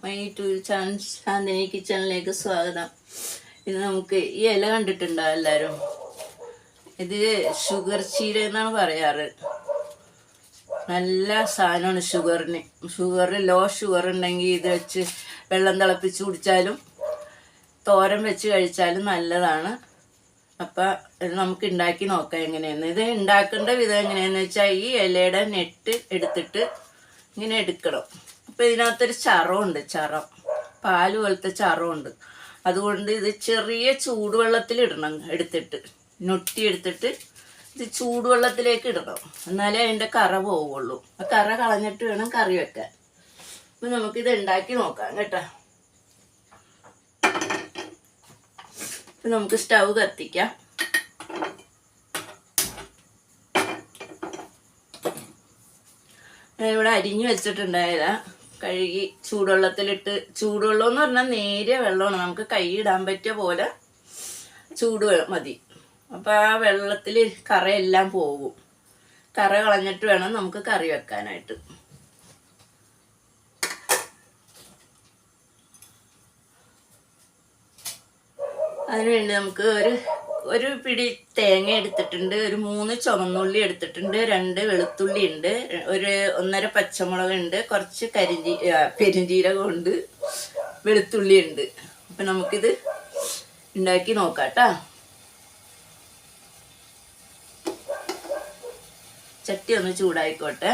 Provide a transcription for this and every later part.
My YouTube channel Shanthini കിച്ചണിലേക്ക് സ്വാഗതം. ഇത് നമുക്ക് ഈ ഇല കണ്ടിട്ടുണ്ടോ എല്ലാവരും? ഇത് ഷുഗർ ചീര എന്നാണ് പറയാറ്. നല്ല സാധനമാണ് ഷുഗർ ലോ ഷുഗർ ഉണ്ടെങ്കിൽ ഇത് വെച്ച് വെള്ളം തിളപ്പിച്ച് കുടിച്ചാലും തോരൻ വെച്ച് കഴിച്ചാലും നല്ലതാണ്. അപ്പം ഇത് നമുക്ക് ഉണ്ടാക്കി നോക്കാം എങ്ങനെയെന്ന്. ഇത് ഉണ്ടാക്കേണ്ട വിധം എങ്ങനെയാണെന്ന് വെച്ചാൽ ഈ ഇലയുടെ നെറ്റ് എടുത്തിട്ട് ഇങ്ങനെ എടുക്കണം. അപ്പം ഇതിനകത്തൊരു ചറമുണ്ട്, പാല് പോലത്തെ ചറമുണ്ട്. അതുകൊണ്ട് ഇത് ചെറിയ ചൂടുവെള്ളത്തിലിടണം. എടുത്തിട്ട് ഇത് ചൂടുവെള്ളത്തിലേക്ക് ഇടണം. എന്നാലേ അതിൻ്റെ കറ പോവുള്ളൂ. ആ കറ കളഞ്ഞിട്ട് വേണം കറി വെക്കാൻ. അപ്പം നമുക്കിത് ഉണ്ടാക്കി നോക്കാം കേട്ടോ. അപ്പം നമുക്ക് സ്റ്റൗ കത്തിക്കാം. ഞാനിവിടെ അരിഞ്ഞു വെച്ചിട്ടുണ്ടായതാ. കഴുകി ചൂടുവെള്ളത്തിലിട്ട്, ചൂടുവെള്ളം എന്ന് പറഞ്ഞാൽ നേരിയ വെള്ളമാണ്. നമുക്ക് കൈ ഇടാൻ പറ്റിയ പോലെ ചൂടുവെള്ളം മതി. അപ്പോൾ ആ വെള്ളത്തിൽ കറയെല്ലാം പോകും. കറ കളഞ്ഞിട്ട് വേണം നമുക്ക് കറി വെക്കാനായിട്ട്. അതിനുവേണ്ടി നമുക്ക് ഒരു പിടി തേങ്ങ എടുത്തിട്ടുണ്ട്, ഒരു 3 ചുവന്നുള്ളി എടുത്തിട്ടുണ്ട്, 2 വെളുത്തുള്ളി ഉണ്ട്, 1.5 പച്ചമുളക് ഉണ്ട്, കുറച്ച് പെരുംജീരകം ഉണ്ട്, വെളുത്തുള്ളി ഉണ്ട്. അപ്പം നമുക്കിത് ഉണ്ടാക്കി നോക്കാം കേട്ടോ. ചട്ടി ഒന്ന് ചൂടായിക്കോട്ടെ.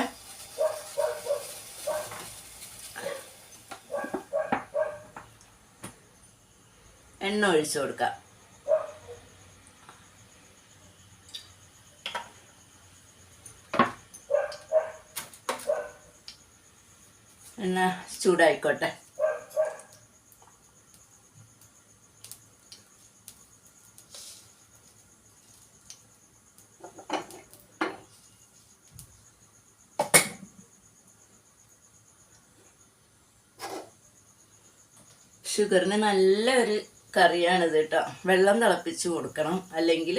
എണ്ണ ഒഴിച്ചു കൊടുക്കാം. എണ്ണ ചൂടായിക്കോട്ടെ. ഷുഗറിന് നല്ലൊരു കറിയാണിത് കേട്ടോ. വെള്ളം തിളപ്പിച്ച് കൊടുക്കണം, അല്ലെങ്കിൽ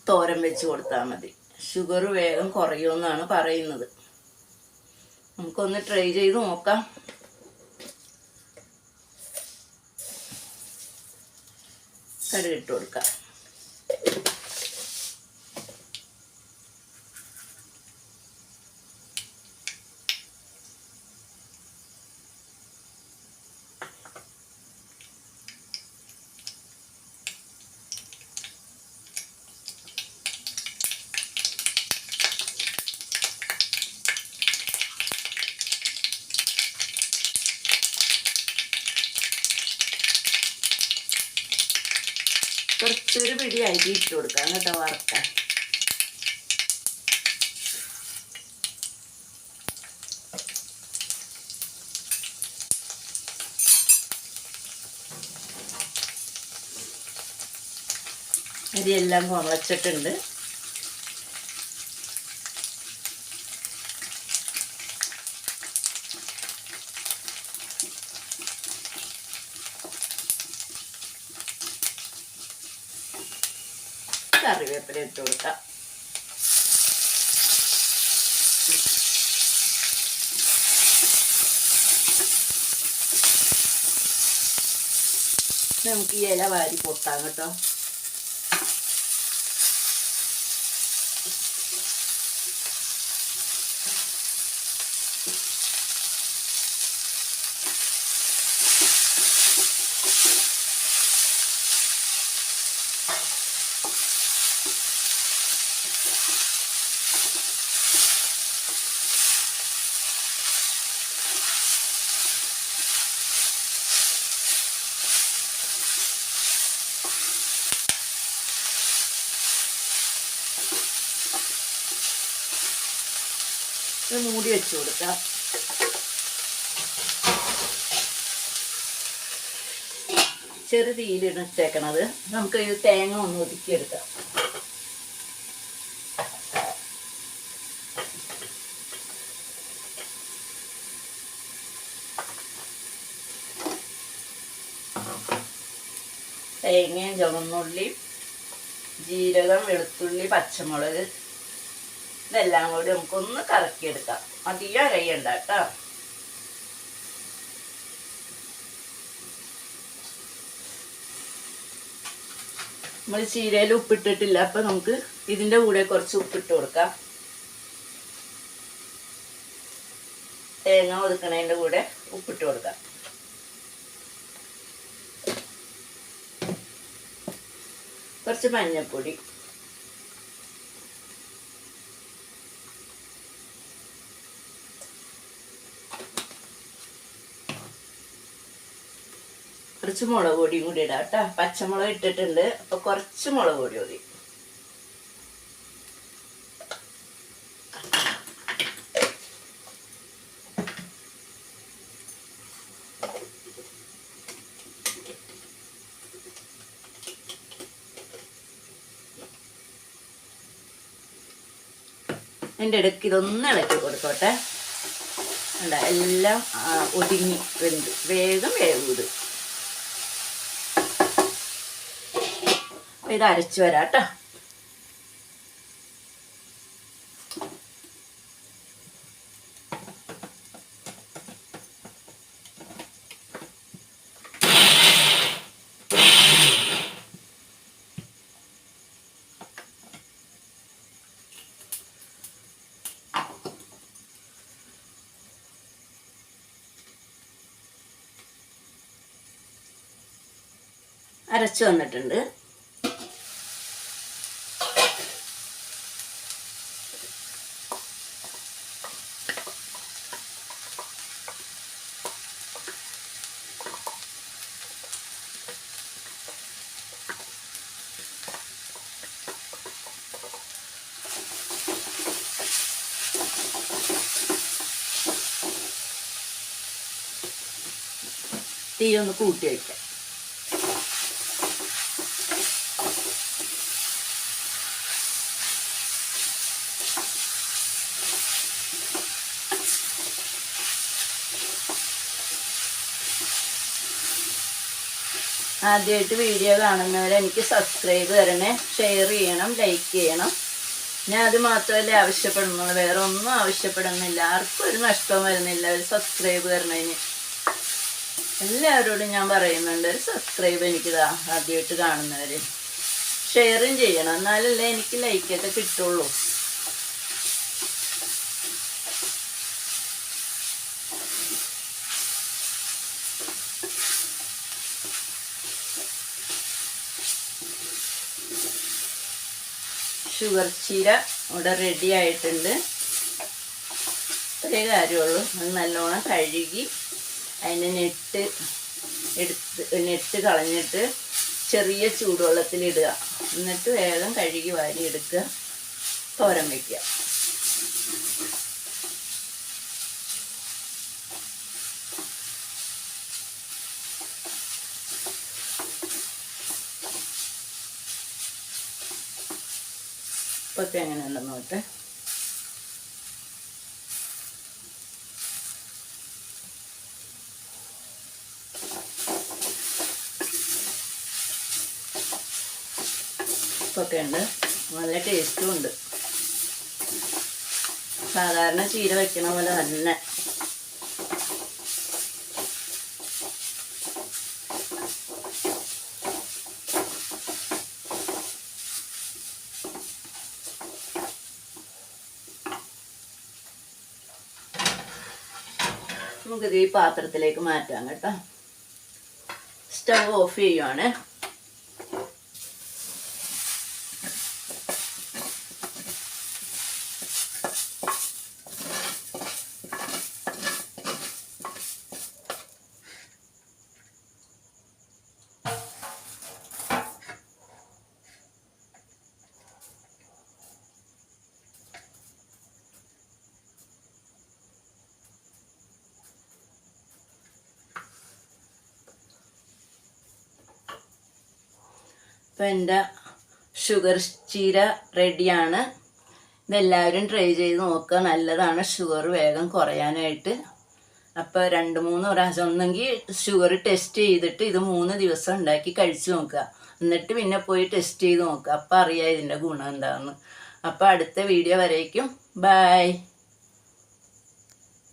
തോരൻ വെച്ച് കൊടുത്താൽ മതി. ഷുഗർ വേഗം കുറയുമെന്നാണ് പറയുന്നത്. നമുക്കൊന്ന് ട്രൈ ചെയ്ത് നോക്കാം. കടുകിട്ട് കൊടുക്കാം. കുറച്ചൊരു പിടി അരി ഇട്ട് കൊടുക്കാം കേട്ടോ, വറുക്കാൻ. അരിയെല്ലാം കുഴച്ചിട്ടുണ്ട്. കറിവേപ്പില ഇട്ട് കൊടുക്കാം. നമുക്ക് ഈ ഇല വാരി പൊട്ടാം കേട്ടോ. ഇത് മൂടി വെച്ച് കൊടുക്കാം. ചെറു തീയിലിട്ടേക്കണത്. നമുക്ക് ഈ തേങ്ങ ഒന്ന് ഒതുക്കിയെടുക്കാം. തേങ്ങയും ചുവന്നുള്ളി, ജീരകം, വെളുത്തുള്ളി, പച്ചമുളക് ഇതെല്ലാം കൂടി നമുക്കൊന്ന് കറക്കിയെടുക്കാം. അധികം കഴിയണ്ട കേട്ടോ. നമ്മൾ ചീരയിൽ ഉപ്പിട്ടിട്ടില്ല. അപ്പം നമുക്ക് ഇതിൻ്റെ കൂടെ കുറച്ച് ഉപ്പിട്ട് കൊടുക്കാം. തേങ്ങ ഒതുക്കണതിൻ്റെ കൂടെ ഉപ്പിട്ട് കൊടുക്കാം. കുറച്ച് മഞ്ഞൾപ്പൊടി, കുറച്ച് മുളക് പൊടിയും കൂടി ഇടാം കേട്ടോ. പച്ചമുളക് ഇട്ടിട്ടുണ്ട്, അപ്പോൾ കുറച്ച് മുളക് പൊടി മതി. അതിൻ്റെ ഇടയ്ക്ക് ഇതൊന്ന് ഇളക്കി കൊടുത്തോട്ടെ. എല്ലാം ഒതുങ്ങി വെന്ത് വേഗം വേവൂത്. ഇത് അരച്ചു വരാം കേട്ടോ. അരച്ചു വന്നിട്ടുണ്ട്. തീ ഒന്ന് കൂട്ടി വയ്ക്കാം. ആദ്യമായിട്ട് വീഡിയോ കാണുന്നവരെ എനിക്ക് സബ്സ്ക്രൈബ് തരണേ, ഷെയർ ചെയ്യണം, ലൈക്ക് ചെയ്യണം. ഞാൻ അത് മാത്രമല്ലേ ആവശ്യപ്പെടുന്നുള്ളൂ, വേറെ ഒന്നും ആവശ്യപ്പെടുന്നില്ല. ആർക്കും ഒരു നഷ്ടവും വരുന്നില്ല ഒരു സബ്സ്ക്രൈബ് തരണതിന്. എല്ലാവരോടും ഞാൻ പറയുന്നുണ്ട്, ഒരു സബ്സ്ക്രൈബ് എനിക്കിതാ ആദ്യമായിട്ട് കാണുന്നവർ ഷെയറും ചെയ്യണം, എന്നാലല്ലേ എനിക്ക് ലൈക്കൊക്കെ കിട്ടുള്ളൂ. ഷുഗർ ചീര ഇവിടെ റെഡി ആയിട്ടുണ്ട്. ഒരേ കാര്യമുള്ളൂ, അത് നല്ലോണം കഴുകി അതിൻ്റെ നെറ്റ് കളഞ്ഞിട്ട് ചെറിയ ചൂടുവെള്ളത്തിലിടുക. എന്നിട്ട് വേഗം കഴുകി വാരി എടുക്കുക, തോരൻ വയ്ക്കുക. ഇപ്പൊക്കെ എങ്ങനെയുണ്ടെന്ന് നോട്ടെ. ഇപ്പൊക്കെ ഉണ്ട്, നല്ല ടേസ്റ്റും ഉണ്ട്. സാധാരണ ചീര വയ്ക്കണ പോലെ തന്നെ. നമുക്കിത് ഈ പാത്രത്തിലേക്ക് മാറ്റാം കേട്ടോ. സ്റ്റവ് ഓഫ് ചെയ്യുവാണ്. അപ്പം എൻ്റെ ഷുഗർ ചീര റെഡിയാണ്. ഇതെല്ലാവരും ട്രൈ ചെയ്ത് നോക്കുക, നല്ലതാണ് ഷുഗർ വേഗം കുറയാനായിട്ട്. അപ്പോൾ 2-3 പ്രാവശ്യം ഒന്നെങ്കിൽ ഷുഗർ ടെസ്റ്റ് ചെയ്തിട്ട് ഇത് 3 ദിവസം ഉണ്ടാക്കി കഴിച്ചു നോക്കുക. എന്നിട്ട് പിന്നെ പോയി ടെസ്റ്റ് ചെയ്ത് നോക്കുക. അപ്പോൾ അറിയാം ഇതിൻ്റെ ഗുണം എന്താണെന്ന്. അപ്പോൾ അടുത്ത വീഡിയോ വരേക്കും ബൈ.